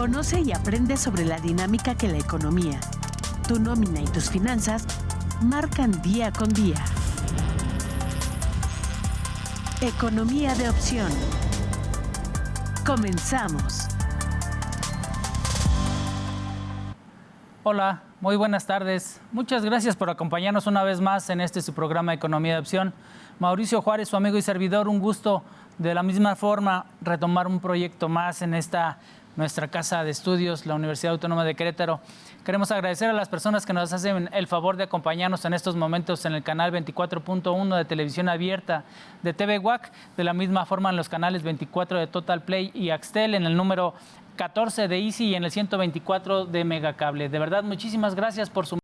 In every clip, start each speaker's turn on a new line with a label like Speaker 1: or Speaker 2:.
Speaker 1: Conoce y aprende sobre la dinámica que la economía, tu nómina y tus finanzas marcan día con día. Economía de opción. Comenzamos.
Speaker 2: Hola, muy buenas tardes. Muchas gracias por acompañarnos una vez más en su programa Economía de Opción. Mauricio Juárez, su amigo y servidor, un gusto de la misma forma retomar un proyecto más en nuestra casa de estudios, la Universidad Autónoma de Querétaro. Queremos agradecer a las personas que nos hacen el favor de acompañarnos en estos momentos en el canal 24.1 de televisión abierta de TV UAC, de la misma forma en los canales 24 de Total Play y Axtel, en el número 14 de Easy y en el 124 de Megacable. De verdad, muchísimas gracias por su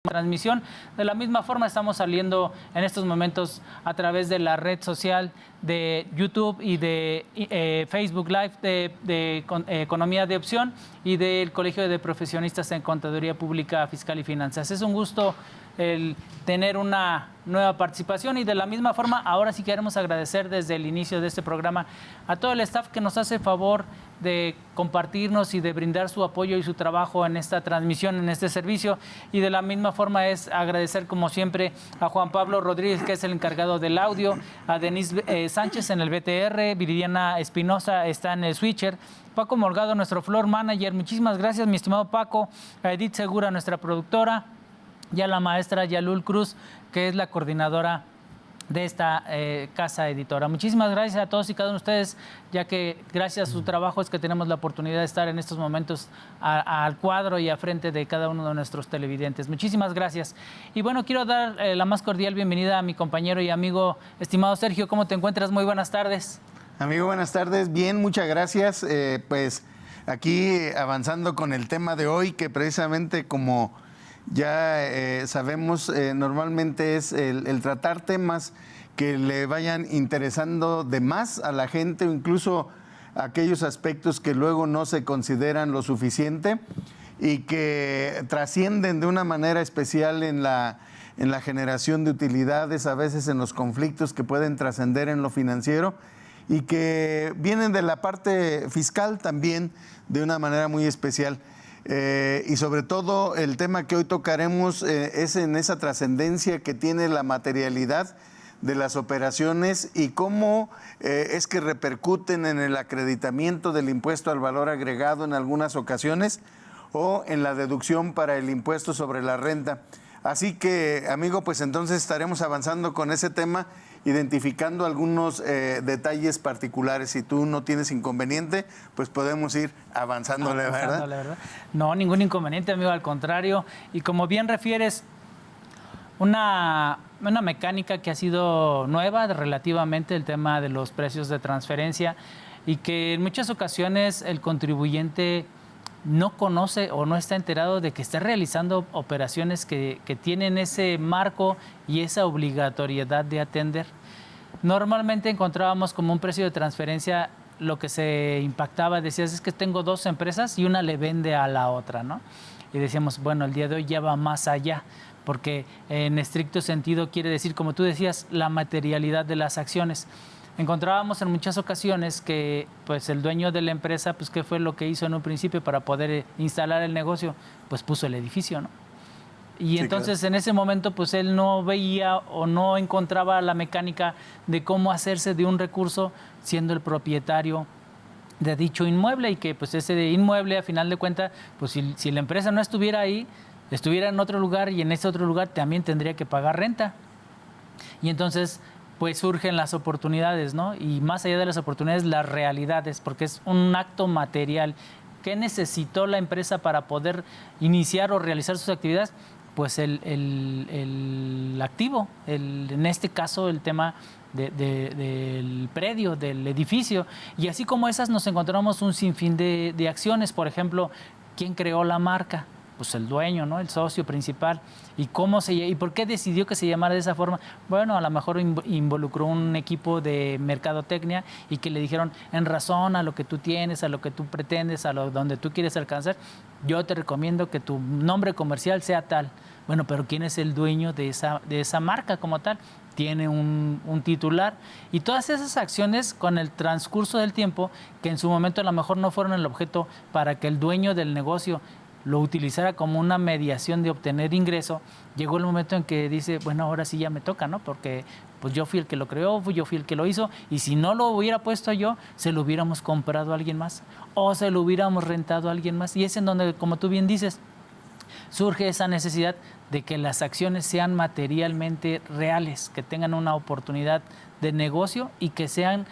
Speaker 2: transmisión. De la misma forma estamos saliendo en estos momentos a través de la red social de YouTube y de Facebook Live de Economía de Opción y del Colegio de Profesionistas en Contaduría Pública, Fiscal y Finanzas. Es un gusto el tener una nueva participación y de la misma forma ahora sí queremos agradecer desde el inicio de este programa a todo el staff que nos hace favor de compartirnos y de brindar su apoyo y su trabajo en esta transmisión, en este servicio, y de la misma forma es agradecer como siempre a Juan Pablo Rodríguez, que es el encargado del audio, a Denise Sánchez en el BTR, Viridiana Espinosa está en el switcher, Paco Morgado, nuestro floor manager, muchísimas gracias mi estimado Paco, a Edith Segura, nuestra productora, y a la maestra Yalul Cruz, que es la coordinadora de esta casa editora. Muchísimas gracias a todos y cada uno de ustedes, ya que gracias a su trabajo es que tenemos la oportunidad de estar en estos momentos al cuadro y a frente de cada uno de nuestros televidentes. Muchísimas gracias. Y bueno, quiero dar la más cordial bienvenida a mi compañero y amigo, estimado Sergio. ¿Cómo te encuentras? Muy buenas tardes.
Speaker 3: Amigo, buenas tardes. Bien, muchas gracias. Pues aquí avanzando con el tema de hoy, que precisamente como ya sabemos, normalmente es el tratar temas que le vayan interesando de más a la gente o incluso aquellos aspectos que luego no se consideran lo suficiente y que trascienden de una manera especial en la generación de utilidades, a veces en los conflictos que pueden trascender en lo financiero y que vienen de la parte fiscal también de una manera muy especial. Y sobre todo el tema que hoy tocaremos es en esa trascendencia que tiene la materialidad de las operaciones y cómo es que repercuten en el acreditamiento del impuesto al valor agregado en algunas ocasiones o en la deducción para el impuesto sobre la renta. Así que, amigo, pues entonces estaremos avanzando con ese tema, identificando algunos detalles particulares. Si tú no tienes inconveniente, pues podemos ir avanzándole, ¿verdad?
Speaker 2: No, ningún inconveniente, amigo, al contrario. Y como bien refieres, una mecánica que ha sido nueva relativamente, el tema de los precios de transferencia, y que en muchas ocasiones el contribuyente no conoce o no está enterado de que está realizando operaciones que tienen ese marco y esa obligatoriedad de atender. Normalmente encontrábamos como un precio de transferencia lo que se impactaba, decías, es que tengo dos empresas y una le vende a la otra, ¿no? Y decíamos, bueno, el día de hoy ya va más allá, porque en estricto sentido quiere decir, como tú decías, la materialidad de las acciones. Encontrábamos en muchas ocasiones que pues el dueño de la empresa, pues ¿qué fue lo que hizo en un principio para poder instalar el negocio? Pues puso el edificio, ¿no? Y sí, entonces claro, en ese momento pues él no veía o no encontraba la mecánica de cómo hacerse de un recurso siendo el propietario de dicho inmueble, y que pues ese inmueble a final de cuentas, pues si la empresa no estuviera ahí, estuviera en otro lugar, y en ese otro lugar también tendría que pagar renta. Y entonces pues surgen las oportunidades, ¿no? Y más allá de las oportunidades, las realidades, porque es un acto material. ¿Qué necesitó la empresa para poder iniciar o realizar sus actividades? Pues el activo, en este caso el tema del predio, del edificio. Y así como esas nos encontramos un sinfín de acciones. Por ejemplo, ¿quién creó la marca? pues el dueño, ¿no? El socio principal. ¿Y por qué decidió que se llamara de esa forma? Bueno, a lo mejor involucró un equipo de mercadotecnia y que le dijeron, en razón a lo que tú tienes, a lo que tú pretendes, donde tú quieres alcanzar, yo te recomiendo que tu nombre comercial sea tal. Bueno, pero ¿quién es el dueño de esa marca como tal? Tiene un titular, y todas esas acciones con el transcurso del tiempo, que en su momento a lo mejor no fueron el objeto para que el dueño del negocio lo utilizara como una mediación de obtener ingreso, llegó el momento en que dice, bueno, ahora sí ya me toca, ¿no? Porque pues yo fui el que lo creó, yo fui el que lo hizo, y si no lo hubiera puesto yo, se lo hubiéramos comprado a alguien más o se lo hubiéramos rentado a alguien más. Y es en donde, como tú bien dices, surge esa necesidad de que las acciones sean materialmente reales, que tengan una oportunidad de negocio y que sean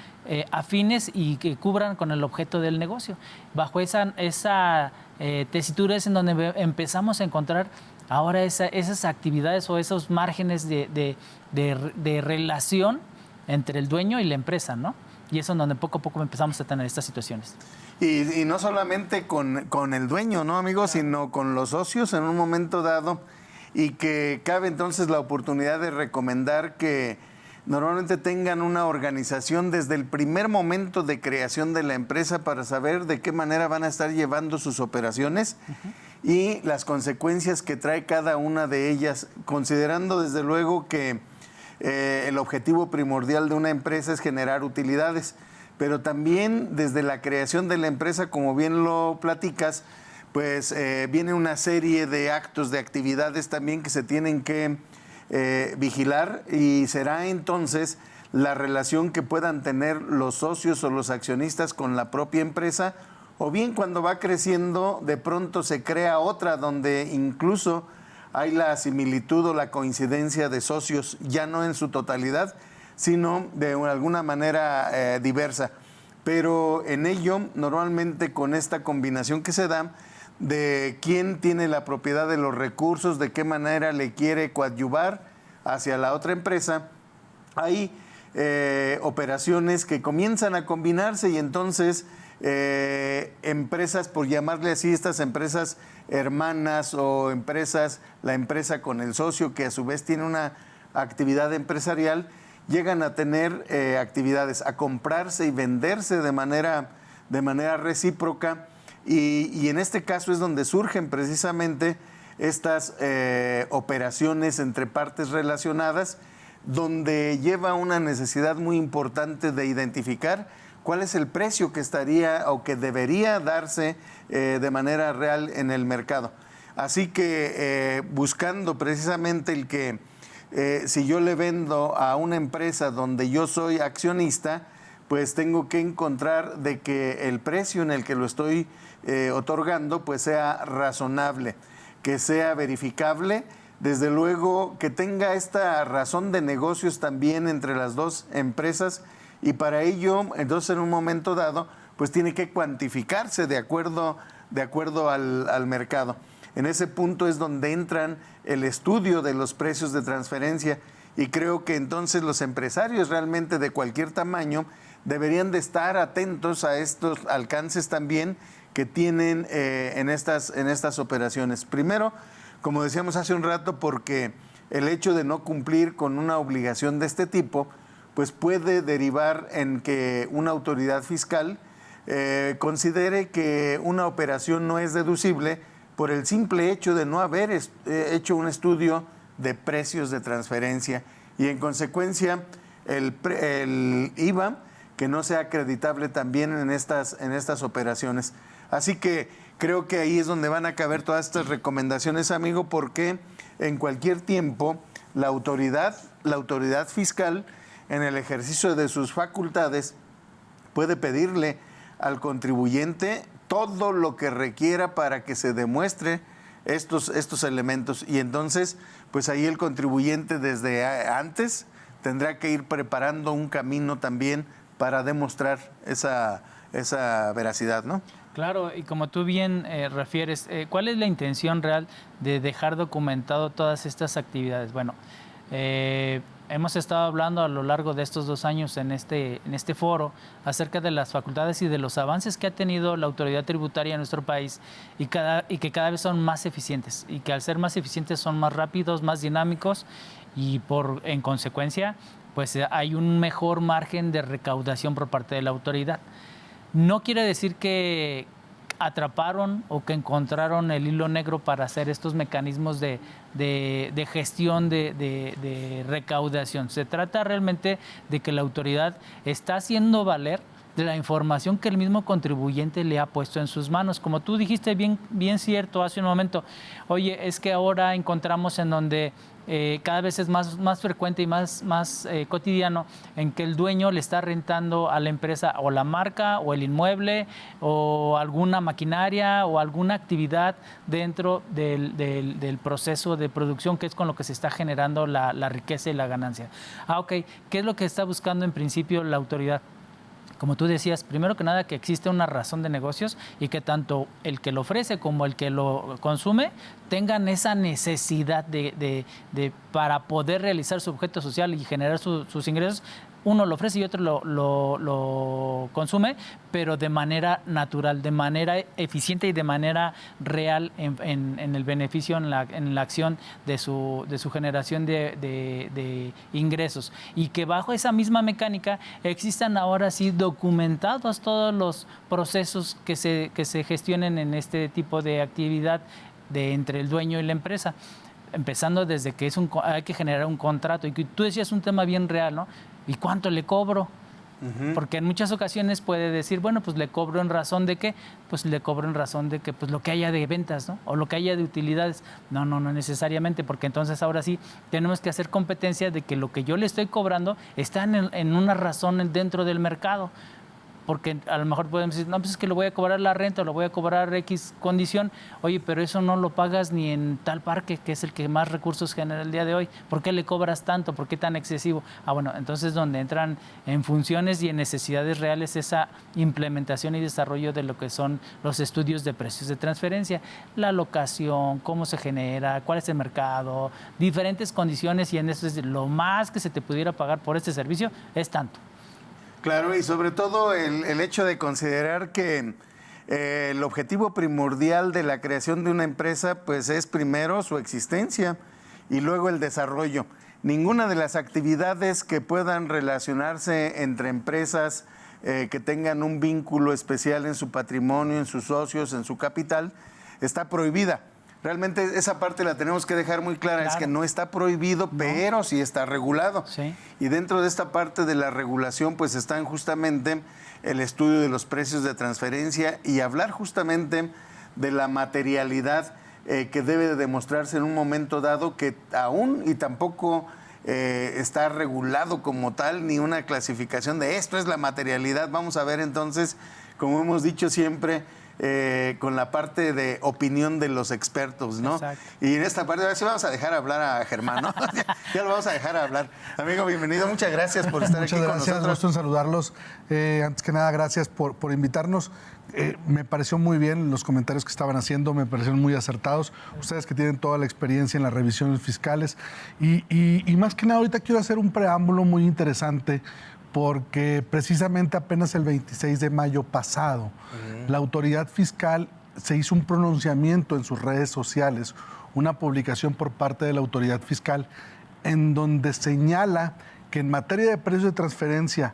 Speaker 2: afines y que cubran con el objeto del negocio. Bajo esa tesitura es en donde empezamos a encontrar ahora esas actividades o esos márgenes de relación entre el dueño y la empresa, ¿no? Y eso es donde poco a poco empezamos a tener estas situaciones.
Speaker 3: Y no solamente con el dueño, ¿no, amigo? Sino con los socios en un momento dado, y que cabe entonces la oportunidad de recomendar que normalmente tengan una organización desde el primer momento de creación de la empresa para saber de qué manera van a estar llevando sus operaciones y las consecuencias que trae cada una de ellas, considerando desde luego que el objetivo primordial de una empresa es generar utilidades, pero también desde la creación de la empresa, como bien lo platicas, pues viene una serie de actos, de actividades también que se tienen que vigilar, y será entonces la relación que puedan tener los socios o los accionistas con la propia empresa, o bien cuando va creciendo de pronto se crea otra donde incluso hay la similitud o la coincidencia de socios, ya no en su totalidad, sino de alguna manera diversa. Pero en ello, normalmente con esta combinación que se da, de quién tiene la propiedad de los recursos, de qué manera le quiere coadyuvar hacia la otra empresa, hay operaciones que comienzan a combinarse, y entonces empresas, por llamarle así, estas empresas hermanas o empresas, la empresa con el socio que a su vez tiene una actividad empresarial, llegan a tener actividades, a comprarse y venderse de manera recíproca. Y en este caso es donde surgen precisamente estas operaciones entre partes relacionadas, donde lleva una necesidad muy importante de identificar cuál es el precio que estaría o que debería darse de manera real en el mercado. Así que buscando precisamente el que si yo le vendo a una empresa donde yo soy accionista, pues tengo que encontrar de que el precio en el que lo estoy otorgando pues sea razonable, que sea verificable, desde luego que tenga esta razón de negocios también entre las dos empresas, y para ello entonces en un momento dado pues tiene que cuantificarse de acuerdo al mercado. En ese punto es donde entran el estudio de los precios de transferencia, y creo que entonces los empresarios realmente de cualquier tamaño deberían de estar atentos a estos alcances también que tienen en estas operaciones. Primero, como decíamos hace un rato, porque el hecho de no cumplir con una obligación de este tipo, pues puede derivar en que una autoridad fiscal considere que una operación no es deducible por el simple hecho de no haber hecho un estudio de precios de transferencia, y en consecuencia el IVA que no sea acreditable también en estas operaciones. Así que creo que ahí es donde van a caber todas estas recomendaciones, amigo, porque en cualquier tiempo la autoridad fiscal, en el ejercicio de sus facultades, puede pedirle al contribuyente todo lo que requiera para que se demuestre estos elementos, y entonces pues ahí el contribuyente desde antes tendrá que ir preparando un camino también para demostrar esa veracidad, ¿no?
Speaker 2: Claro, y como tú bien refieres, ¿cuál es la intención real de dejar documentado todas estas actividades? Bueno, Hemos estado hablando a lo largo de estos 2 años en este foro acerca de las facultades y de los avances que ha tenido la autoridad tributaria en nuestro país y que cada vez son más eficientes, y que al ser más eficientes son más rápidos, más dinámicos, y en consecuencia pues hay un mejor margen de recaudación por parte de la autoridad. No quiere decir que atraparon o que encontraron el hilo negro para hacer estos mecanismos de gestión de recaudación. Se trata realmente de que la autoridad está haciendo valer de la información que el mismo contribuyente le ha puesto en sus manos. Como tú dijiste bien cierto hace un momento, oye, es que ahora encontramos en donde cada vez es más frecuente y más cotidiano en que el dueño le está rentando a la empresa o la marca o el inmueble o alguna maquinaria o alguna actividad dentro del proceso de producción, que es con lo que se está generando la riqueza y la ganancia. Ok, ¿qué es lo que está buscando en principio la autoridad? Como tú decías, primero que nada que existe una razón de negocios y que tanto el que lo ofrece como el que lo consume tengan esa necesidad para poder realizar su objeto social y generar sus ingresos. Uno lo ofrece y otro lo consume, pero de manera natural, de manera eficiente y de manera real en el beneficio, en la acción de su generación de ingresos. Y que bajo esa misma mecánica existan ahora sí documentados todos los procesos que se gestionen en este tipo de actividad entre el dueño y la empresa. Empezando desde que hay que generar un contrato. Y que tú decías un tema bien real, ¿no? ¿Y cuánto le cobro? Porque en muchas ocasiones puede decir, bueno, pues le cobro en razón de qué, pues le cobro en razón de que pues lo que haya de ventas, ¿no? O lo que haya de utilidades. No necesariamente, porque entonces ahora sí tenemos que hacer competencia de que lo que yo le estoy cobrando está en una razón dentro del mercado. Porque a lo mejor podemos decir, no, pues es que le voy a cobrar la renta, o le voy a cobrar X condición. Oye, pero eso no lo pagas ni en tal parque, que es el que más recursos genera el día de hoy. ¿Por qué le cobras tanto? ¿Por qué tan excesivo? Bueno, entonces donde entran en funciones y en necesidades reales esa implementación y desarrollo de lo que son los estudios de precios de transferencia, la locación, cómo se genera, cuál es el mercado, diferentes condiciones, y en eso es lo más que se te pudiera pagar por este servicio es tanto.
Speaker 3: Claro, y sobre todo el hecho de considerar que el objetivo primordial de la creación de una empresa pues es primero su existencia y luego el desarrollo. Ninguna de las actividades que puedan relacionarse entre empresas que tengan un vínculo especial en su patrimonio, en sus socios, en su capital, está prohibida. Realmente esa parte la tenemos que dejar muy clara, claro. Es que no está prohibido, pero sí está regulado. Sí. Y dentro de esta parte de la regulación, pues están justamente el estudio de los precios de transferencia y hablar justamente de la materialidad que debe de demostrarse en un momento dado, que aún y tampoco está regulado como tal, ni una clasificación de esto es la materialidad. Vamos a ver entonces, como hemos dicho siempre, con la parte de opinión de los expertos, ¿no? Exacto. Y en esta parte, a ver si vamos a dejar hablar a Germán, ¿no? Ya lo vamos a dejar hablar. Amigo, bienvenido, muchas gracias por estar aquí con nosotros.
Speaker 4: Muchas gracias, gusto en saludarlos. Antes que nada, gracias por invitarnos. Me pareció muy bien los comentarios que estaban haciendo, me parecieron muy acertados. Ustedes que tienen toda la experiencia en las revisiones fiscales. Y más que nada, ahorita quiero hacer un preámbulo muy interesante, porque precisamente apenas el 26 de mayo pasado, la autoridad fiscal se hizo un pronunciamiento en sus redes sociales, una publicación por parte de la autoridad fiscal, en donde señala que en materia de precios de transferencia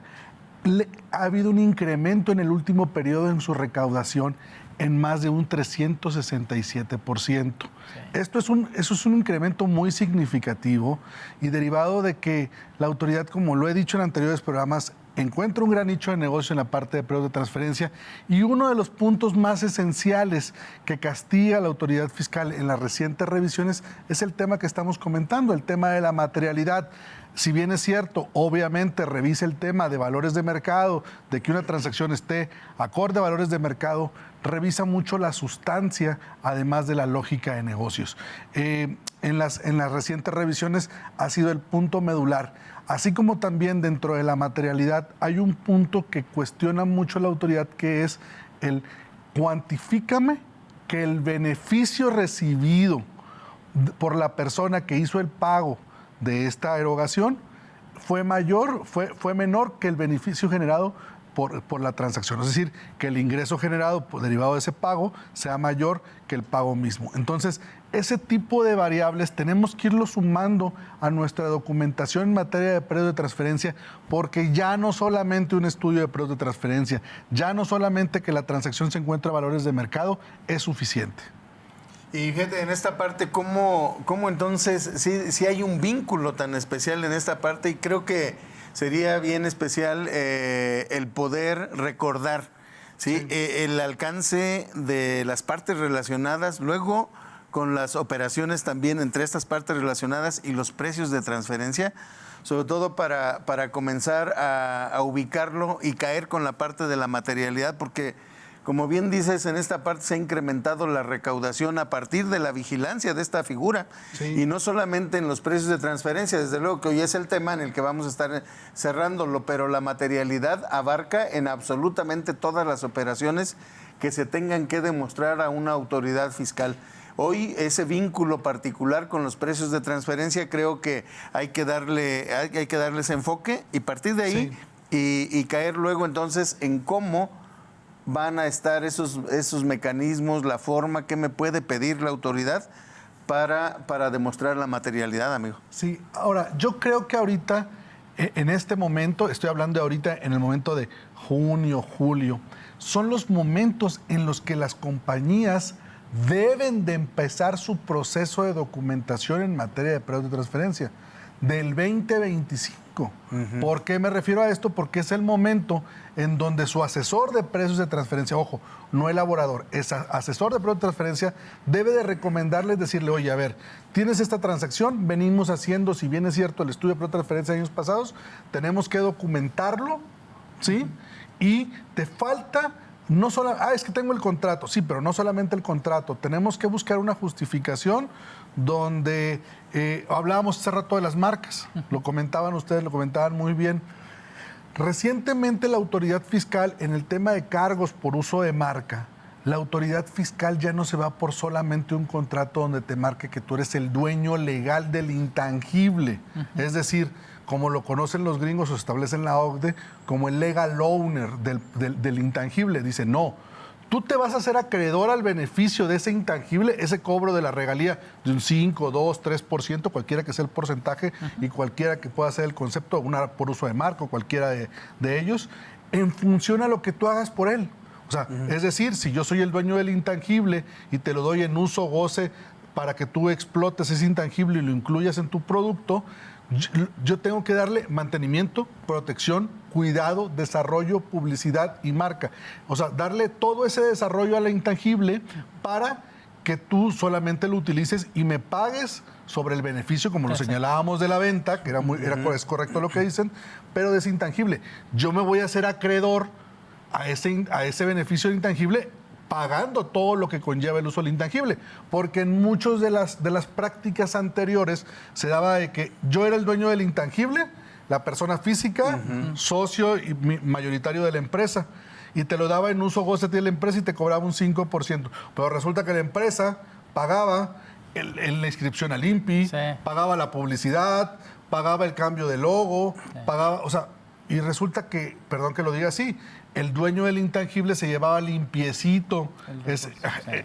Speaker 4: ha habido un incremento en el último periodo en su recaudación en más de un 367%. Sí. Eso es un incremento muy significativo y derivado de que la autoridad, como lo he dicho en anteriores programas, encuentra un gran nicho de negocio en la parte de precios de transferencia, y uno de los puntos más esenciales que castiga a la autoridad fiscal en las recientes revisiones es el tema que estamos comentando, el tema de la materialidad. Si bien es cierto, obviamente revisa el tema de valores de mercado, de que una transacción esté acorde a valores de mercado, revisa mucho la sustancia, además de la lógica de negocios. En las recientes revisiones ha sido el punto medular, así como también dentro de la materialidad hay un punto que cuestiona mucho la autoridad, que es el cuantifícame que el beneficio recibido por la persona que hizo el pago de esta erogación fue menor que el beneficio generado por la transacción. Es decir, que el ingreso generado derivado de ese pago sea mayor que el pago mismo. Entonces, ese tipo de variables tenemos que irlo sumando a nuestra documentación en materia de precios de transferencia, porque ya no solamente un estudio de precios de transferencia, ya no solamente que la transacción se encuentra a valores de mercado es suficiente.
Speaker 3: Y fíjate, en esta parte, ¿cómo entonces, si hay un vínculo tan especial en esta parte? Y creo que sería bien especial el poder recordar, ¿sí? El alcance de las partes relacionadas, luego con las operaciones también entre estas partes relacionadas y los precios de transferencia, sobre todo para comenzar a ubicarlo y caer con la parte de la materialidad, porque como bien dices, en esta parte se ha incrementado la recaudación a partir de la vigilancia de esta figura. Sí. Y no solamente en los precios de transferencia, desde luego que hoy es el tema en el que vamos a estar cerrándolo, pero la materialidad abarca en absolutamente todas las operaciones que se tengan que demostrar a una autoridad fiscal. Hoy ese vínculo particular con los precios de transferencia creo que hay que darle ese enfoque y partir de ahí y caer luego entonces en cómo van a estar esos mecanismos, la forma que me puede pedir la autoridad para demostrar la materialidad, amigo.
Speaker 4: Sí, ahora, yo creo que ahorita, en este momento, estoy hablando de ahorita en el momento de junio, julio, son los momentos en los que las compañías deben de empezar su proceso de documentación en materia de precios de transferencia del 2025. ¿Por qué me refiero a esto? Porque es el momento en donde su asesor de precios de transferencia, ojo, no elaborador, es asesor de precios de transferencia, debe de recomendarles, decirle, oye, a ver, tienes esta transacción, venimos haciendo, si bien es cierto, el estudio de precios de transferencia de años pasados, tenemos que documentarlo, ¿sí? Y te falta... No solo, es que tengo el contrato, sí, pero no solamente el contrato, tenemos que buscar una justificación donde hablábamos hace rato de las marcas, lo comentaban ustedes, lo comentaban muy bien. Recientemente la autoridad fiscal en el tema de cargos por uso de marca, la autoridad fiscal ya no se va por solamente un contrato donde te marque que tú eres el dueño legal del intangible, es decir, como lo conocen los gringos o establecen la OCDE, como el legal owner del intangible. Dice, no, tú te vas a hacer acreedor al beneficio de ese intangible, ese cobro de la regalía de un 5, 2, 3%, cualquiera que sea el porcentaje y cualquiera que pueda ser el concepto, por uso de marca o cualquiera de ellos, en función a lo que tú hagas por él. O sea, es decir, si yo soy el dueño del intangible y te lo doy en uso, goce, para que tú explotes ese intangible y lo incluyas en tu producto, yo tengo que darle mantenimiento, protección, cuidado, desarrollo, publicidad y marca. O sea, darle todo ese desarrollo a la intangible para que tú solamente lo utilices y me pagues sobre el beneficio, como lo señalábamos de la venta, que es correcto lo que dicen, pero de ese intangible. Yo me voy a hacer acreedor a ese beneficio intangible pagando todo lo que conlleva el uso del intangible, porque en muchas de las prácticas anteriores se daba de que yo era el dueño del intangible, la persona física, socio y mayoritario de la empresa, y te lo daba en uso goce de la empresa y te cobraba un 5%, pero resulta que la empresa pagaba la inscripción al INPI, pagaba la publicidad, pagaba el cambio de logo, pagaba, o sea, y resulta que, perdón que lo diga así, el dueño del intangible se llevaba limpiecito.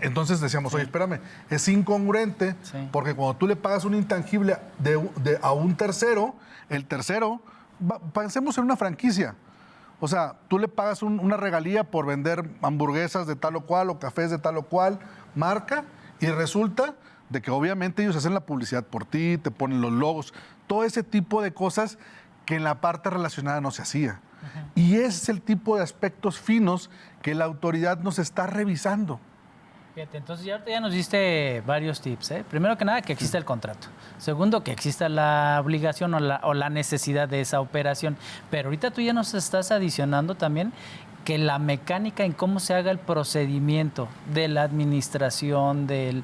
Speaker 4: Entonces decíamos, oye, espérame, es incongruente porque cuando tú le pagas un intangible a un tercero, el tercero, pensemos en una franquicia. O sea, tú le pagas una regalía por vender hamburguesas de tal o cual o cafés de tal o cual marca y resulta de que obviamente ellos hacen la publicidad por ti, te ponen los logos, todo ese tipo de cosas que en la parte relacionada no se hacía. Y ese es el tipo de aspectos finos que la autoridad nos está revisando.
Speaker 2: Fíjate, entonces ya nos diste varios tips, ¿eh? Primero que nada, que exista el contrato. Segundo, que exista la obligación o la necesidad de esa operación. Pero ahorita tú ya nos estás adicionando también que la mecánica en cómo se haga el procedimiento de la administración, del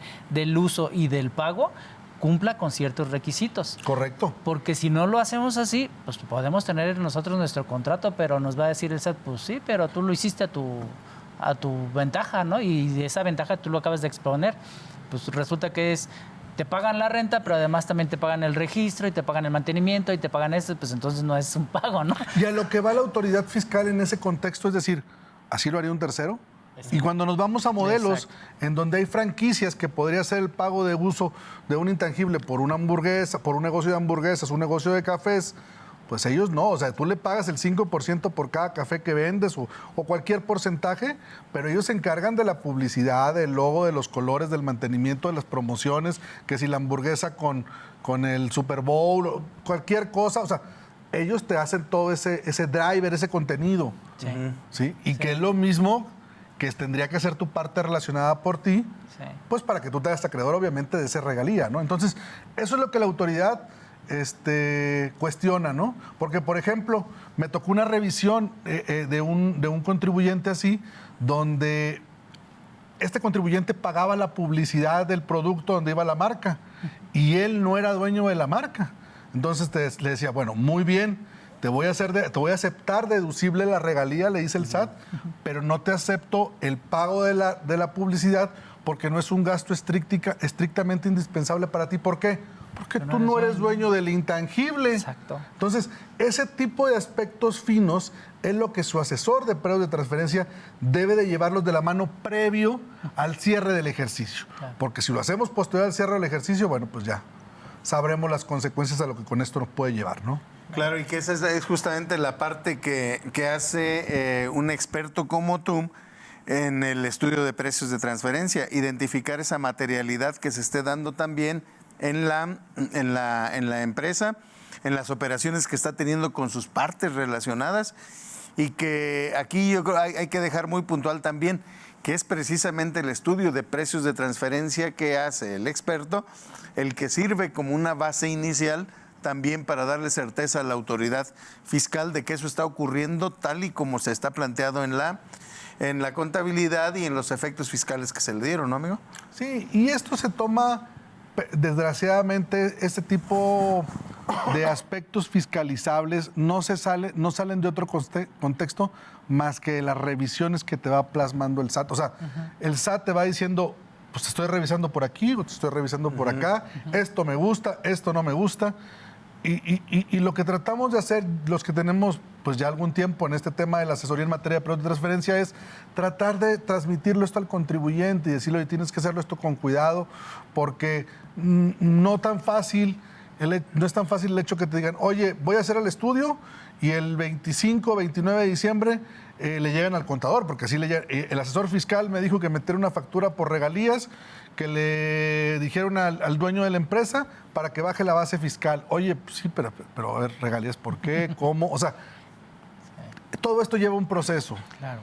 Speaker 2: uso y del pago, cumpla con ciertos requisitos.
Speaker 4: Correcto.
Speaker 2: Porque si no lo hacemos así, pues podemos tener nosotros nuestro contrato, pero nos va a decir el SAT, pues sí, pero tú lo hiciste a tu ventaja, ¿no? Y esa ventaja tú lo acabas de exponer. Pues resulta que es te pagan la renta, pero además también te pagan el registro y te pagan el mantenimiento y te pagan esto, pues entonces no es un pago, ¿no?
Speaker 4: Y a lo que va la autoridad fiscal en ese contexto es decir, ¿así lo haría un tercero? Y cuando nos vamos a modelos en donde hay franquicias que podría ser el pago de uso de un intangible por una hamburguesa, por un negocio de hamburguesas, un negocio de cafés, pues ellos no. O sea, tú le pagas el 5% por cada café que vendes o cualquier porcentaje, pero ellos se encargan de la publicidad, del logo, de los colores, del mantenimiento, de las promociones, que si la hamburguesa con el Super Bowl, cualquier cosa, o sea, ellos te hacen todo ese driver, ese contenido.
Speaker 2: Sí.
Speaker 4: ¿Sí? Y que es lo mismo que tendría que ser tu parte relacionada por ti, pues para que tú te hagas acreedor, obviamente, de esa regalía, ¿no? Entonces, eso es lo que la autoridad cuestiona, ¿no? Porque, por ejemplo, me tocó una revisión de un contribuyente así, donde este contribuyente pagaba la publicidad del producto donde iba la marca, y él no era dueño de la marca. Entonces le decía, bueno, muy bien, te voy a aceptar deducible la regalía, le dice el SAT, pero no te acepto el pago de la publicidad porque no es un gasto estrictamente indispensable para ti. ¿Por qué? Porque tú no eres dueño del intangible.
Speaker 2: Exacto.
Speaker 4: Entonces, ese tipo de aspectos finos es lo que su asesor de precios de transferencia debe de llevarlos de la mano previo al cierre del ejercicio.
Speaker 2: Claro.
Speaker 4: Porque si lo hacemos posterior al cierre del ejercicio, bueno, pues ya sabremos las consecuencias a lo que con esto nos puede llevar, ¿no?
Speaker 3: Claro, y que esa es justamente la parte que hace un experto como tú en el estudio de precios de transferencia, identificar esa materialidad que se esté dando también en la empresa, en las operaciones que está teniendo con sus partes relacionadas, y que aquí yo creo hay que dejar muy puntual también que es precisamente el estudio de precios de transferencia que hace el experto el que sirve como una base inicial también para darle certeza a la autoridad fiscal de que eso está ocurriendo tal y como se está planteado en la contabilidad y en los efectos fiscales que se le dieron, ¿no, amigo?
Speaker 4: Sí, y esto se toma, desgraciadamente, este tipo de aspectos fiscalizables no salen de otro contexto más que de las revisiones que te va plasmando el SAT. O sea, el SAT te va diciendo, pues te estoy revisando por aquí o te estoy revisando por acá, esto me gusta, esto no me gusta. Y lo que tratamos de hacer, los que tenemos pues ya algún tiempo en este tema de la asesoría en materia de precios de transferencia, es tratar de transmitirlo esto al contribuyente y decirle, oye, tienes que hacerlo esto con cuidado, porque no es tan fácil el hecho que te digan, oye, voy a hacer el estudio y el 25 o 29 de diciembre le llegan al contador, porque así el asesor fiscal me dijo que meter una factura por regalías, que le dijeron al dueño de la empresa para que baje la base fiscal. Oye, pues sí, pero a ver, regalías, ¿por qué? ¿Cómo? O sea, todo esto lleva un proceso.
Speaker 2: Claro.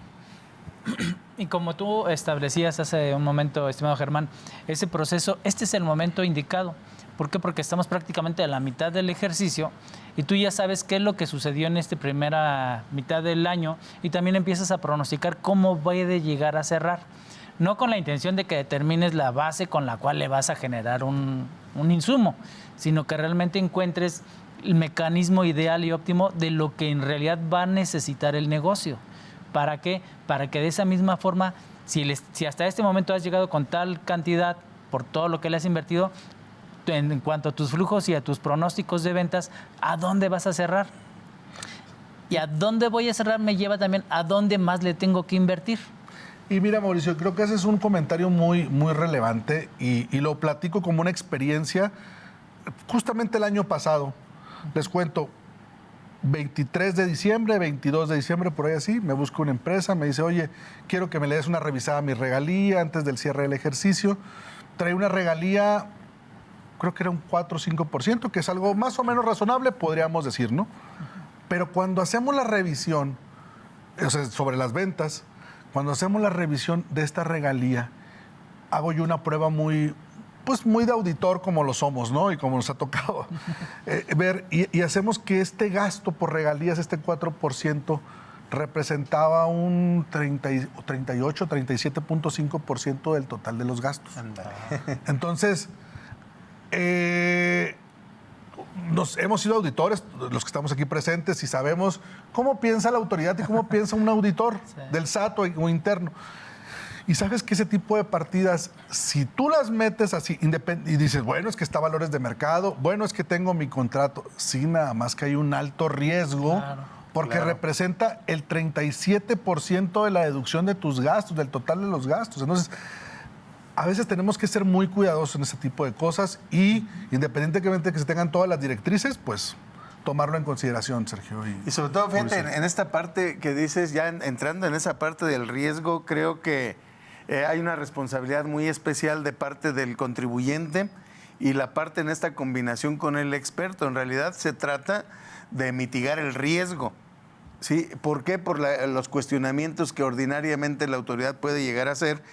Speaker 2: Y como tú establecías hace un momento, estimado Germán, ese proceso, este es el momento indicado. ¿Por qué? Porque estamos prácticamente a la mitad del ejercicio y tú ya sabes qué es lo que sucedió en esta primera mitad del año y también empiezas a pronosticar cómo puede llegar a cerrar. No con la intención de que determines la base con la cual le vas a generar un insumo, sino que realmente encuentres el mecanismo ideal y óptimo de lo que en realidad va a necesitar el negocio. ¿Para qué? Para que de esa misma forma, si hasta este momento has llegado con tal cantidad por todo lo que le has invertido, en cuanto a tus flujos y a tus pronósticos de ventas, ¿a dónde vas a cerrar? Y a dónde voy a cerrar me lleva también a dónde más le tengo que invertir.
Speaker 4: Y mira, Mauricio, creo que ese es un comentario muy, muy relevante y lo platico como una experiencia. Justamente el año pasado, les cuento, 23 de diciembre, 22 de diciembre, por ahí así, me busca una empresa, me dice, oye, quiero que me le des una revisada a mi regalía antes del cierre del ejercicio. Trae una regalía, creo que era un 4 o 5%, que es algo más o menos razonable, podríamos decir, ¿no? Pero cuando hacemos la revisión, o sea, sobre las ventas, cuando hacemos la revisión de esta regalía, hago yo una prueba muy de auditor como lo somos, ¿no? Y como nos ha tocado ver, y hacemos que este gasto por regalías, este 4%, representaba un 38, 37.5% del total de los gastos. Entonces, hemos sido auditores, los que estamos aquí presentes, y sabemos cómo piensa la autoridad y cómo piensa un auditor del SAT o interno. Y sabes que ese tipo de partidas, si tú las metes así y dices, bueno, es que está valores de mercado, bueno, es que tengo mi contrato, sí, nada más que hay un alto riesgo, porque representa el 37% de la deducción de tus gastos, del total de los gastos. Entonces, a veces tenemos que ser muy cuidadosos en ese tipo de cosas y independientemente de que se tengan todas las directrices, pues tomarlo en consideración, Sergio.
Speaker 3: Y sobre todo, fíjate, en esta parte que dices, ya entrando en esa parte del riesgo, creo que hay una responsabilidad muy especial de parte del contribuyente y la parte en esta combinación con el experto. En realidad se trata de mitigar el riesgo. ¿Sí? ¿Por qué? Por los cuestionamientos que ordinariamente la autoridad puede llegar a hacer.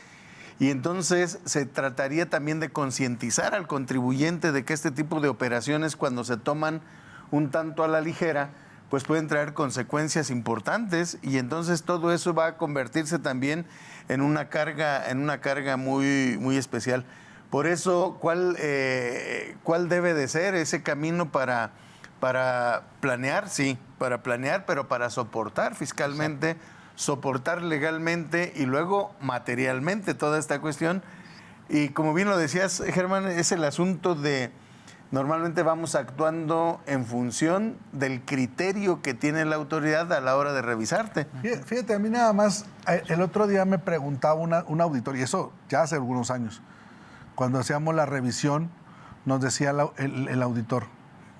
Speaker 3: Y entonces se trataría también de concientizar al contribuyente de que este tipo de operaciones, cuando se toman un tanto a la ligera, pues pueden traer consecuencias importantes, y entonces todo eso va a convertirse también en una carga muy, muy especial. Por eso, ¿cuál debe de ser ese camino para planear? Sí, para planear, pero para soportar fiscalmente, soportar legalmente y luego materialmente toda esta cuestión. Y como bien lo decías, Germán, es el asunto de normalmente vamos actuando en función del criterio que tiene la autoridad a la hora de revisarte.
Speaker 4: Fíjate, a mí nada más, el otro día me preguntaba un auditor, y eso ya hace algunos años, cuando hacíamos la revisión, nos decía el auditor,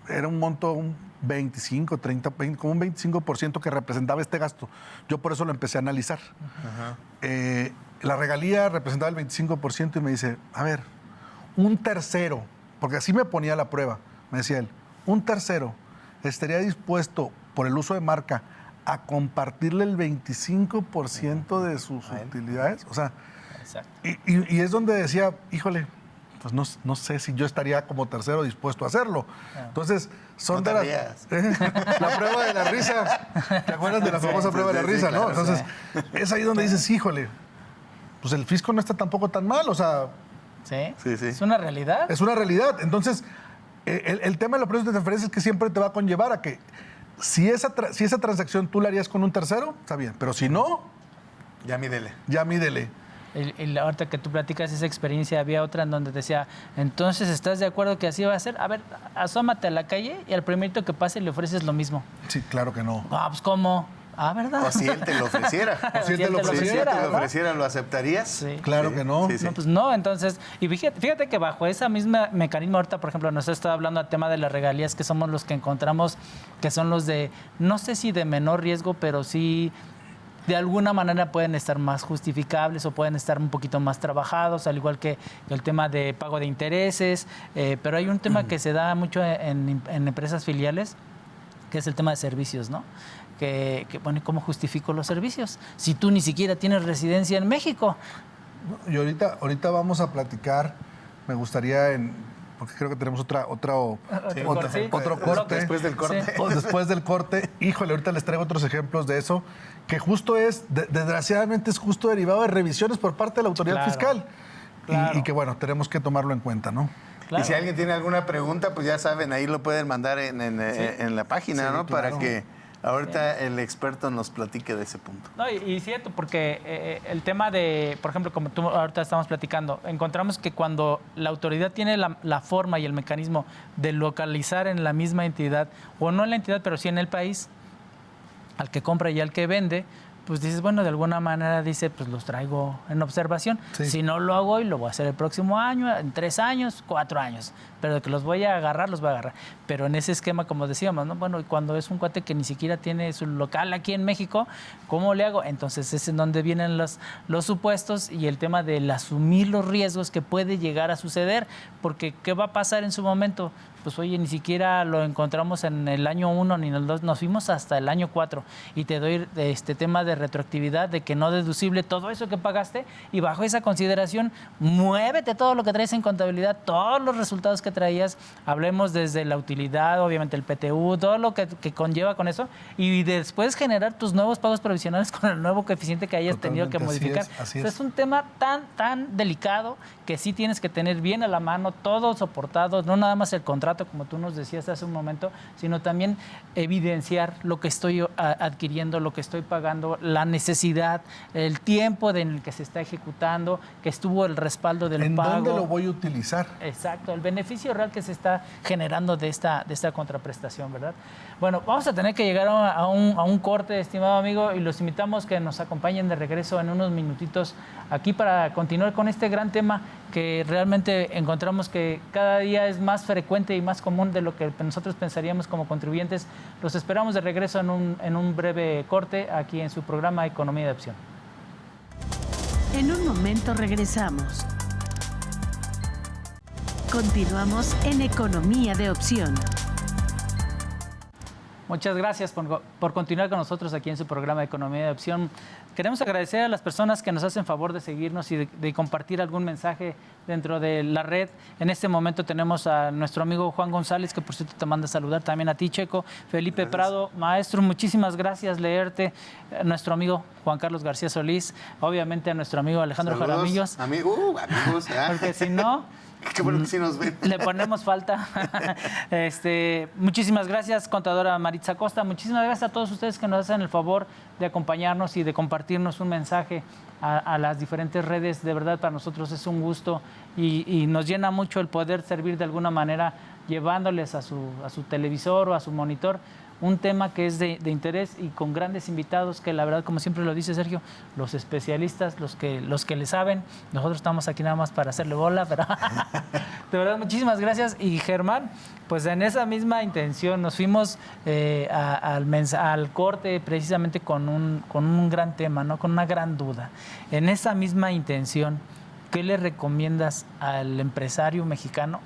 Speaker 4: era un monto, un 25, 30, 20, como un 25% que representaba este gasto. Yo por eso lo empecé a analizar. La regalía representaba el 25% y me dice, a ver, un tercero, porque así me ponía la prueba, me decía él, un tercero estaría dispuesto por el uso de marca a compartirle el 25% de sus utilidades. O sea, y es donde decía, híjole, pues no sé si yo estaría como tercero dispuesto a hacerlo. Entonces, son de la prueba de la risa. ¿Te acuerdas de la famosa prueba de la risa, no? Entonces, es ahí donde dices, híjole, pues el fisco no está tampoco tan mal, o sea...
Speaker 2: Sí. Es una realidad.
Speaker 4: Es una realidad. Entonces, el tema de los precios de transferencia es que siempre te va a conllevar a que si esa transacción tú la harías con un tercero, está bien. Pero si no...
Speaker 3: Ya mídele.
Speaker 4: Ya mídele.
Speaker 2: Ahorita que tú platicas esa experiencia, había otra en donde decía, entonces, ¿estás de acuerdo que así va a ser? A ver, asómate a la calle y al primerito que pase le ofreces lo mismo.
Speaker 4: Sí, claro que no.
Speaker 2: Ah, pues ¿cómo? Ah, ¿verdad?
Speaker 3: O si él te lo ofreciera.
Speaker 4: Si él te lo
Speaker 3: ofreciera, ¿lo aceptarías?
Speaker 2: Sí.
Speaker 4: Claro que no.
Speaker 2: No, pues no, entonces, y fíjate que bajo ese mismo mecanismo, ahorita, por ejemplo, nos está hablando del tema de las regalías, que somos los que encontramos, que son los de, no sé si de menor riesgo, pero sí de alguna manera pueden estar más justificables o pueden estar un poquito más trabajados, al igual que el tema de pago de intereses, pero hay un tema que se da mucho en empresas filiales, que es el tema de servicios, ¿no? Que bueno, ¿cómo justifico los servicios? Si tú ni siquiera tienes residencia en México.
Speaker 4: Y ahorita vamos a platicar, me gustaría, porque creo que tenemos otro corte.
Speaker 3: Después del corte.
Speaker 2: Sí.
Speaker 4: Después del corte, híjole, ahorita les traigo otros ejemplos de eso, que justo desgraciadamente es justo derivado de revisiones por parte de la autoridad fiscal. Claro. Y que bueno, tenemos que tomarlo en cuenta, ¿no?
Speaker 3: Claro. Y si alguien tiene alguna pregunta, pues ya saben, ahí lo pueden mandar en la página, ¿no? Claro. Para que ahorita el experto nos platique de ese punto.
Speaker 2: No, y cierto, porque el tema de, por ejemplo, como tú ahorita estamos platicando, encontramos que cuando la autoridad tiene la forma y el mecanismo de localizar en la misma entidad, o no en la entidad, pero sí en el país, al que compra y al que vende, pues dices, bueno, de alguna manera dice, pues los traigo en observación. Sí. Si no lo hago hoy, lo voy a hacer el próximo año, en 3 años, 4 años. Pero de que los voy a agarrar, los voy a agarrar. Pero en ese esquema, como decíamos, ¿no? Bueno, cuando es un cuate que ni siquiera tiene su local aquí en México, ¿cómo le hago? Entonces es en donde vienen los supuestos y el tema del asumir los riesgos que puede llegar a suceder. Porque, ¿qué va a pasar en su momento? Pues oye, ni siquiera lo encontramos en el año 1 ni en el 2, nos fuimos hasta el año 4 y te doy este tema de retroactividad, de que no deducible todo eso que pagaste, y bajo esa consideración muévete todo lo que traes en contabilidad, todos los resultados que traías, hablemos desde la utilidad, obviamente el PTU, todo lo que conlleva con eso, y después generar tus nuevos pagos provisionales con el nuevo coeficiente que hayas tenido que modificar.
Speaker 4: Así es.
Speaker 2: O sea, es un tema tan delicado que sí tienes que tener bien a la mano, todo soportado, no nada más el contrato barato, como tú nos decías hace un momento, sino también evidenciar lo que estoy adquiriendo, lo que estoy pagando, la necesidad, el tiempo en el que se está ejecutando, que estuvo el respaldo del pago.
Speaker 4: ¿En dónde lo voy a utilizar?
Speaker 2: Exacto, el beneficio real que se está generando de esta contraprestación, ¿verdad? Bueno, vamos a tener que llegar a un corte, estimado amigo, y los invitamos que nos acompañen de regreso en unos minutitos aquí para continuar con este gran tema que realmente encontramos que cada día es más frecuente y más común de lo que nosotros pensaríamos como contribuyentes. Los esperamos de regreso en un breve corte aquí en su programa Economía de Opción.
Speaker 1: En un momento regresamos. Continuamos en Economía de Opción.
Speaker 2: Muchas gracias por continuar con nosotros aquí en su programa de Economía de Opción. Queremos agradecer a las personas que nos hacen favor de seguirnos y de compartir algún mensaje dentro de la red. En este momento tenemos a nuestro amigo Juan González, que por cierto te manda a saludar, también a ti, Checo. Felipe gracias. Prado, maestro, muchísimas gracias, leerte. Nuestro amigo Juan Carlos García Solís, obviamente a nuestro amigo Alejandro Jaramillos.
Speaker 3: Amigos.
Speaker 2: Porque si no...
Speaker 3: Qué bueno que sí nos ven.
Speaker 2: Le ponemos falta. Muchísimas gracias, contadora Maritza Costa. Muchísimas gracias a todos ustedes que nos hacen el favor de acompañarnos y de compartirnos un mensaje a las diferentes redes. De verdad, para nosotros es un gusto y nos llena mucho el poder servir de alguna manera llevándoles a su televisor o a su monitor un tema que es de interés y con grandes invitados que la verdad, como siempre lo dice Sergio, los especialistas, los que le saben. Nosotros estamos aquí nada más para hacerle bola, pero de verdad muchísimas gracias. Y Germán, pues en esa misma intención nos fuimos al corte precisamente con un gran tema, ¿no? Con una gran duda. En esa misma intención, ¿qué le recomiendas al empresario mexicano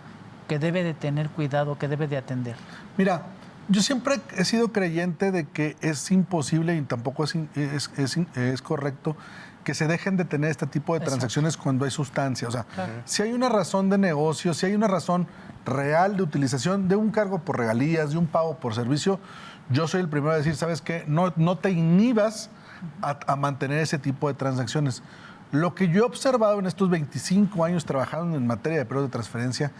Speaker 2: que debe de tener cuidado, que debe de atender?
Speaker 4: Mira, yo siempre he sido creyente de que es imposible y tampoco es correcto que se dejen de tener este tipo de transacciones cuando hay sustancia. O sea, claro, si hay una razón de negocio, si hay una razón real de utilización de un cargo por regalías, de un pago por servicio, yo soy el primero a decir, ¿sabes qué? No te inhibas a mantener ese tipo de transacciones. Lo que yo he observado en estos 25 años trabajando en materia de periodo de transferencia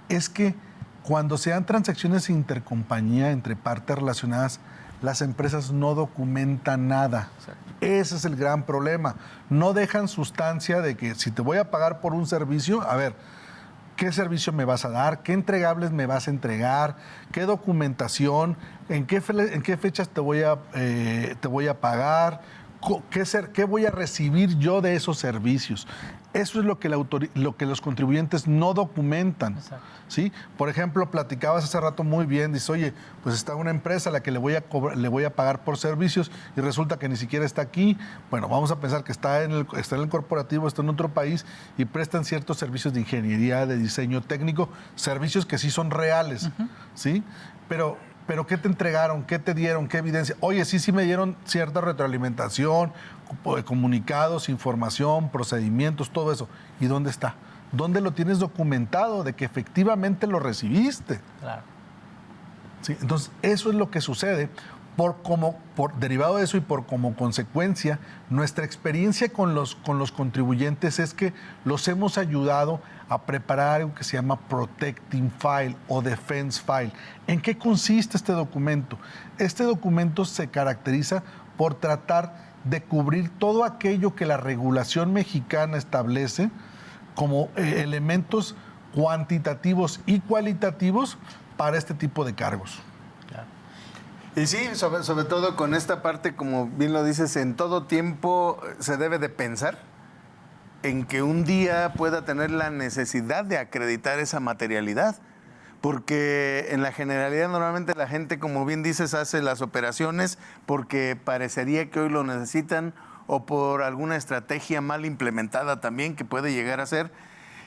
Speaker 4: es que cuando se dan transacciones intercompañía entre partes relacionadas, las empresas no documentan nada. Exacto. Ese es el gran problema. No dejan sustancia de que si te voy a pagar por un servicio, a ver, ¿qué servicio me vas a dar? ¿Qué entregables me vas a entregar? ¿Qué documentación? ¿En qué fechas te voy a pagar? ¿Qué voy a recibir yo de esos servicios? Eso es lo que los contribuyentes no documentan. ¿Sí? Por ejemplo, platicabas hace rato muy bien, dices, oye, pues está una empresa a la que le voy a pagar por servicios y resulta que ni siquiera está aquí. Bueno, vamos a pensar que está en el corporativo, está en otro país y prestan ciertos servicios de ingeniería, de diseño técnico, servicios que sí son reales, ¿sí? Pero ¿qué te entregaron? ¿Qué te dieron? ¿Qué evidencia? Oye, sí me dieron cierta retroalimentación, comunicados, información, procedimientos, todo eso. ¿Y dónde está? ¿Dónde lo tienes documentado de que efectivamente lo recibiste? Claro. ¿Sí? Entonces, eso es lo que sucede. Derivado de eso y como consecuencia, nuestra experiencia con los contribuyentes es que los hemos ayudado a preparar algo que se llama Protecting File o Defense File. ¿En qué consiste este documento? Este documento se caracteriza por tratar de cubrir todo aquello que la regulación mexicana establece como elementos cuantitativos y cualitativos para este tipo de cargos.
Speaker 3: Y sí, sobre todo con esta parte, como bien lo dices, en todo tiempo se debe de pensar en que un día pueda tener la necesidad de acreditar esa materialidad. Porque en la generalidad normalmente la gente, como bien dices, hace las operaciones porque parecería que hoy lo necesitan o por alguna estrategia mal implementada también que puede llegar a ser.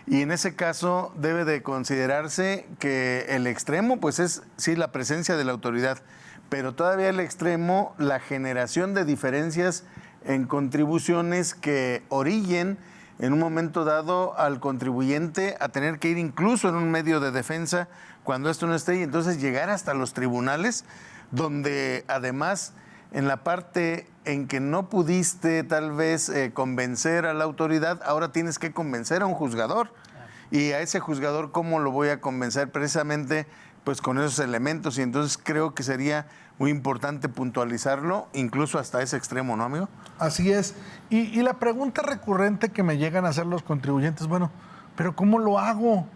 Speaker 3: Y en ese caso debe de considerarse que el extremo pues es sí la presencia de la autoridad, pero todavía el extremo, la generación de diferencias en contribuciones que orillen en un momento dado al contribuyente a tener que ir incluso en un medio de defensa cuando esto no esté y entonces llegar hasta los tribunales, donde además en la parte en que no pudiste tal vez convencer a la autoridad, ahora tienes que convencer a un juzgador. Y a ese juzgador, ¿cómo lo voy a convencer? Precisamente pues con esos elementos, y entonces creo que sería muy importante puntualizarlo, incluso hasta ese extremo, ¿no, amigo?
Speaker 4: Así es. Y la pregunta recurrente que me llegan a hacer los contribuyentes, bueno, pero ¿cómo lo hago?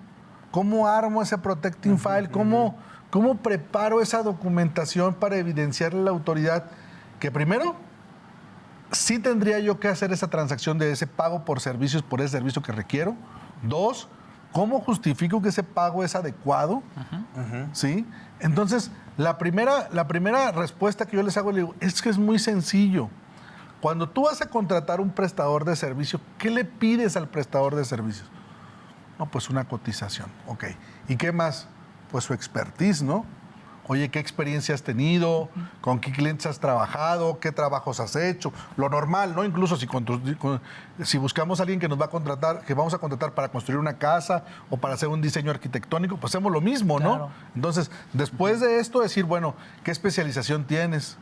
Speaker 4: ¿Cómo armo ese protecting file? ¿Cómo preparo esa documentación para evidenciarle a la autoridad que primero sí tendría yo que hacer esa transacción de ese pago por servicios, por ese servicio que requiero? 2, ¿cómo justifico que ese pago es adecuado? ¿Sí? Entonces, la primera respuesta que yo les hago, le digo, es que es muy sencillo. Cuando tú vas a contratar un prestador de servicio, ¿qué le pides al prestador de servicios? No, pues una cotización, ok. ¿Y qué más? Pues su expertise, ¿no? Oye, ¿qué experiencia has tenido? ¿Con qué clientes has trabajado? ¿Qué trabajos has hecho? Lo normal, ¿no? Incluso si buscamos a alguien que nos va a contratar, que vamos a contratar para construir una casa o para hacer un diseño arquitectónico, pues hacemos lo mismo, ¿no?
Speaker 2: Claro.
Speaker 4: Entonces, después de esto, decir, bueno, ¿qué especialización tienes?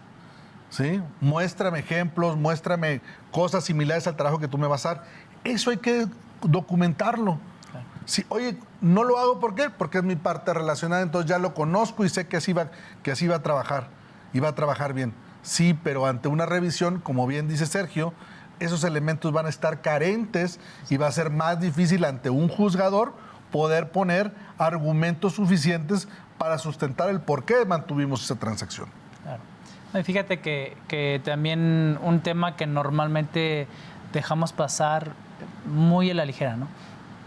Speaker 4: ¿Sí? Muéstrame ejemplos, muéstrame cosas similares al trabajo que tú me vas a dar. Eso hay que documentarlo. Sí, oye, no lo hago, ¿por qué? Porque es mi parte relacionada, entonces ya lo conozco y sé que así va a trabajar, y va a trabajar bien. Sí, pero ante una revisión, como bien dice Sergio, esos elementos van a estar carentes y va a ser más difícil ante un juzgador poder poner argumentos suficientes para sustentar el por qué mantuvimos esa transacción.
Speaker 2: Claro. No, y fíjate que también un tema que normalmente dejamos pasar muy a la ligera, ¿no?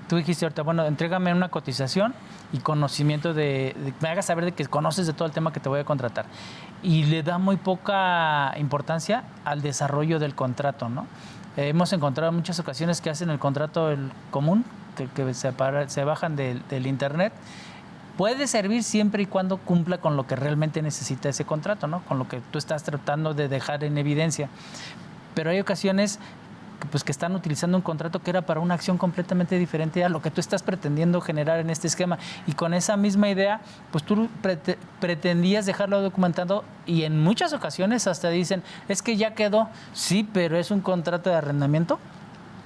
Speaker 2: Tú dijiste ahorita, bueno, entrégame una cotización y conocimiento me hagas saber de que conoces de todo el tema que te voy a contratar. Y le da muy poca importancia al desarrollo del contrato, ¿no? Hemos encontrado en muchas ocasiones que hacen el contrato común, que se bajan del internet. Puede servir siempre y cuando cumpla con lo que realmente necesita ese contrato, ¿no? Con lo que tú estás tratando de dejar en evidencia. Pero hay ocasiones pues que están utilizando un contrato que era para una acción completamente diferente a lo que tú estás pretendiendo generar en este esquema. Y con esa misma idea, pues tú pretendías dejarlo documentado y en muchas ocasiones hasta dicen, es que ya quedó. Sí, pero es un contrato de arrendamiento